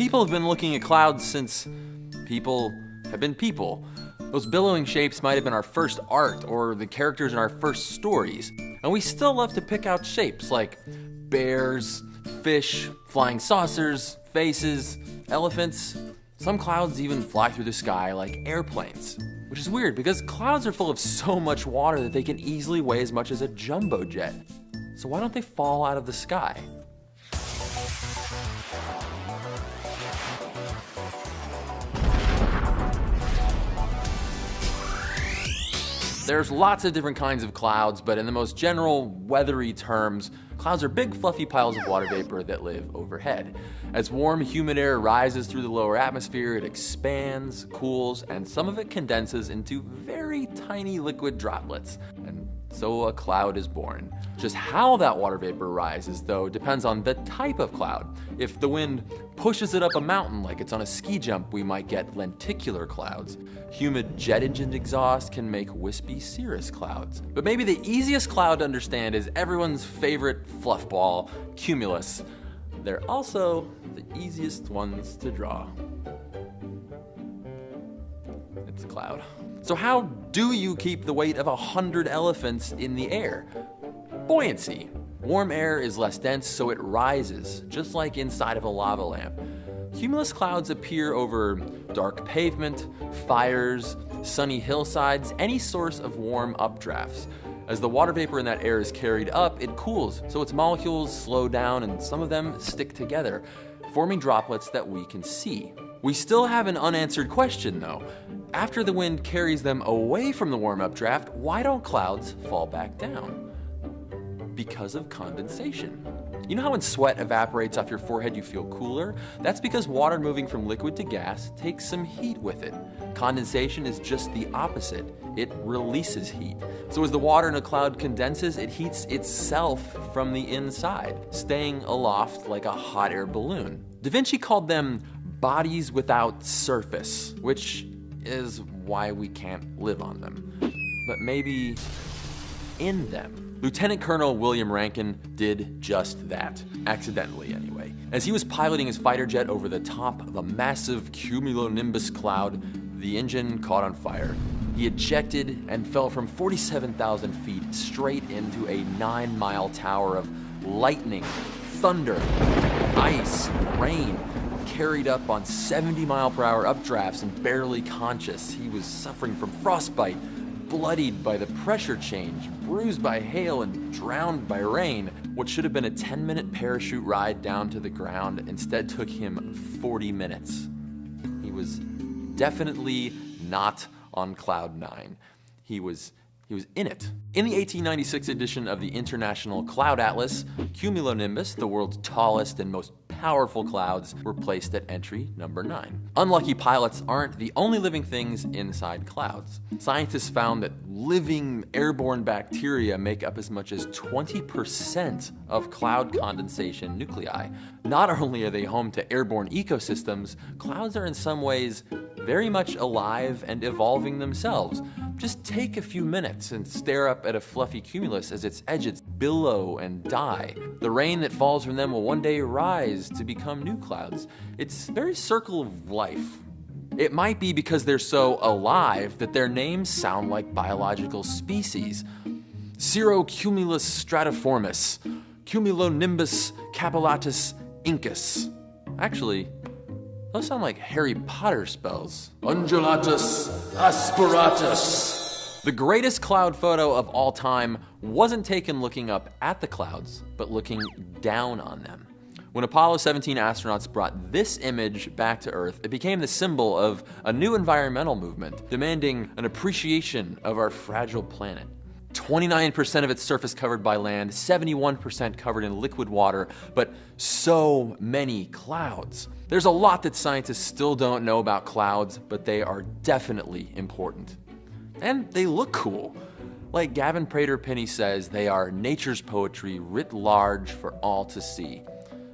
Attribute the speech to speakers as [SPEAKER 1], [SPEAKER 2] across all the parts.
[SPEAKER 1] People have been looking at clouds since people have been people. Those billowing shapes might have been our first art or the characters in our first stories. And we still love to pick out shapes like bears, fish, flying saucers, faces, elephants. Some clouds even fly through the sky like airplanes. Which is weird because clouds are full of so much water that they can easily weigh as much as a jumbo jet. So why don't they fall out of the sky? There's lots of different kinds of clouds, but in the most general, weathery terms, clouds are big, fluffy piles of water vapor that live overhead. As warm, humid air rises through the lower atmosphere, it expands, cools, and some of it condenses into very tiny liquid droplets. And so a cloud is born. Just how that water vapor rises, though, depends on the type of cloud. If the wind pushes it up a mountain like it's on a ski jump, we might get lenticular clouds. Humid jet engine exhaust can make wispy cirrus clouds. But maybe the easiest cloud to understand is everyone's favorite fluff ball, cumulus. They're also the easiest ones to draw. It's a cloud. So how do you keep the weight of 100 elephants in the air? Buoyancy. Warm air is less dense, so it rises, just like inside of a lava lamp. Cumulus clouds appear over dark pavement, fires, sunny hillsides, any source of warm updrafts. As the water vapor in that air is carried up, it cools, so its molecules slow down and some of them stick together, forming droplets that we can see. We still have an unanswered question though. After the wind carries them away from the warm updraft, why don't clouds fall back down? Because of condensation. You know how when sweat evaporates off your forehead you feel cooler? That's because water moving from liquid to gas takes some heat with it. Condensation is just the opposite. It releases heat. So as the water in a cloud condenses, it heats itself from the inside, staying aloft like a hot air balloon. Da Vinci called them bodies without surface, which is why we can't live on them. But maybe in them. Lieutenant Colonel William Rankin did just that, accidentally anyway. As he was piloting his fighter jet over the top of a massive cumulonimbus cloud, the engine caught on fire. He ejected and fell from 47,000 feet straight into a 9-mile tower of lightning, thunder, ice, rain, carried up on 70-mile-per-hour updrafts and barely conscious. He was suffering from frostbite, bloodied by the pressure change, bruised by hail, and drowned by rain. What should have been a 10-minute parachute ride down to the ground instead took him 40 minutes. He was definitely not on cloud 9. He was in it. In the 1896 edition of the International Cloud Atlas, cumulonimbus, the world's tallest and most powerful clouds, were placed at entry number 9. Unlucky pilots aren't the only living things inside clouds. Scientists found that living airborne bacteria make up as much as 20% of cloud condensation nuclei. Not only are they home to airborne ecosystems, clouds are in some ways very much alive and evolving themselves. Just take a few minutes and stare up at a fluffy cumulus as its edges billow and die. The rain that falls from them will one day rise to become new clouds. It's a very circle of life. It might be because they're so alive that their names sound like biological species. Cirrocumulus stratiformis, Cumulonimbus capillatus incus. Actually, those sound like Harry Potter spells. Undulatus aspiratus. The greatest cloud photo of all time wasn't taken looking up at the clouds, but looking down on them. When Apollo 17 astronauts brought this image back to Earth, it became the symbol of a new environmental movement, demanding an appreciation of our fragile planet. 29% of its surface covered by land, 71% covered in liquid water, but so many clouds. There's a lot that scientists still don't know about clouds, but they are definitely important. And they look cool. Like Gavin Prater-Pinney says, they are nature's poetry writ large for all to see.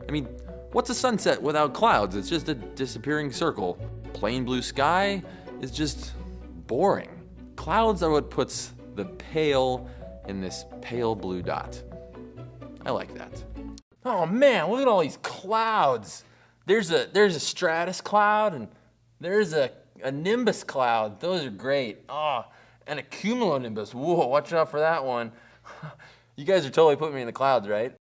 [SPEAKER 1] I mean, what's a sunset without clouds? It's just a disappearing circle. Plain blue sky is just boring. Clouds are what puts the pale in this pale blue dot. I like that. Oh man, look at all these clouds. There's a stratus cloud, and there's a nimbus cloud. Those are great. Oh, and a cumulonimbus. Whoa, watch out for that one. You guys are totally putting me in the clouds, right?